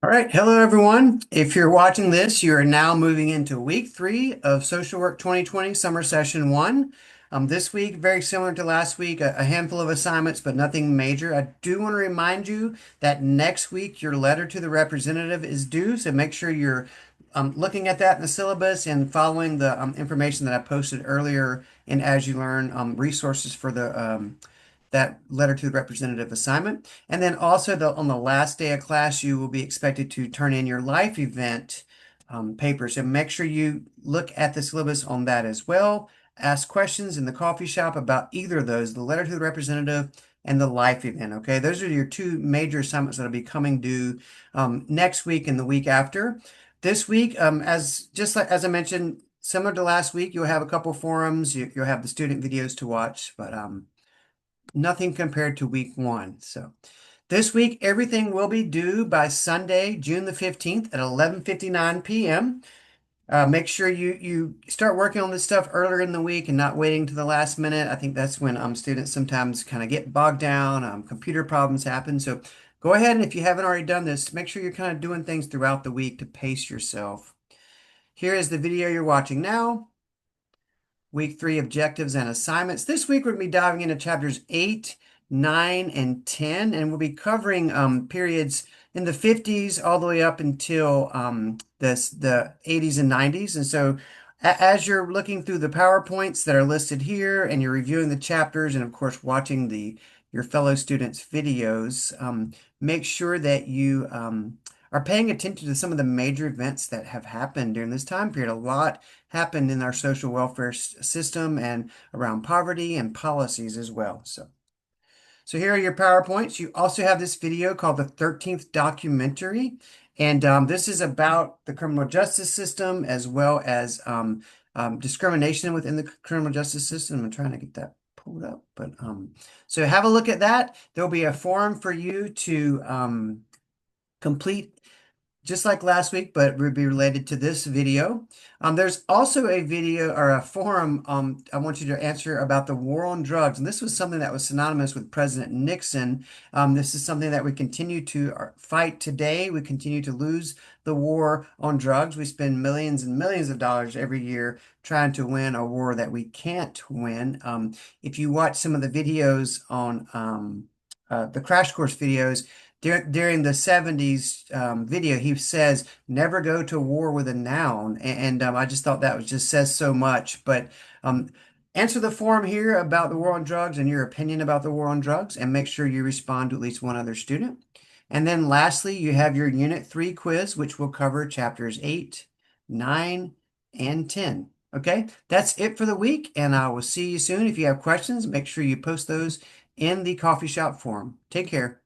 All right, hello everyone. If you're watching this, you are now moving into week 3 of Social Work 2020 Summer Session 1. This week, very similar to last week, a handful of assignments, but nothing major. I do want to remind you that next week your letter to the representative is due, so make sure you're looking at that in the syllabus and following the information that I posted earlier in As You Learn resources for the that letter to the representative assignment. And then also on the last day of class, you will be expected to turn in your life event paper. So make sure you look at the syllabus on that as well. Ask questions in the coffee shop about either of those, the letter to the representative and the life event. Okay, those are your two major assignments that'll be coming due next week and the week after. This week, as just like as I mentioned, similar to last week, you'll have a couple forums. You'll have the student videos to watch, but nothing compared to week 1. So this week, everything will be due by Sunday, June the 15th at 11:59 p.m. Make sure you start working on this stuff earlier in the week and not waiting to the last minute. I think that's when students sometimes kind of get bogged down. Computer problems happen. So go ahead, and if you haven't already done this, make sure you're kind of doing things throughout the week to pace yourself. Here is the video you're watching now. Week 3 objectives and assignments. This week we're going to be diving into chapters 8, 9, and 10, and we'll be covering periods in the 50s all the way up until the 80s and 90s. And so as you're looking through the PowerPoints that are listed here and you're reviewing the chapters and of course watching your fellow students' videos, make sure that you are paying attention to some of the major events that have happened during this time period. A lot happened in our social welfare system and around poverty and policies as well. So here are your PowerPoints. You also have this video called the 13th Documentary. And this is about the criminal justice system as well as discrimination within the criminal justice system. I'm trying to get that pulled up. But so have a look at that. There'll be a form for you to complete just like last week, but it would be related to this video. There's also a video or a forum I want you to answer about the war on drugs. And this was something that was synonymous with President Nixon. This is something that we continue to fight today. We continue to lose the war on drugs. We spend millions and millions of dollars every year trying to win a war that we can't win. If you watch some of the videos on the crash course videos, during the 70s video, he says, never go to war with a noun. And I just thought that was just says so much. But answer the form here about the war on drugs and your opinion about the war on drugs, and make sure you respond to at least one other student. And then lastly, you have your Unit 3 quiz, which will cover chapters 8, 9, and 10. Okay, that's it for the week, and I will see you soon. If you have questions, make sure you post those in the coffee shop forum. Take care.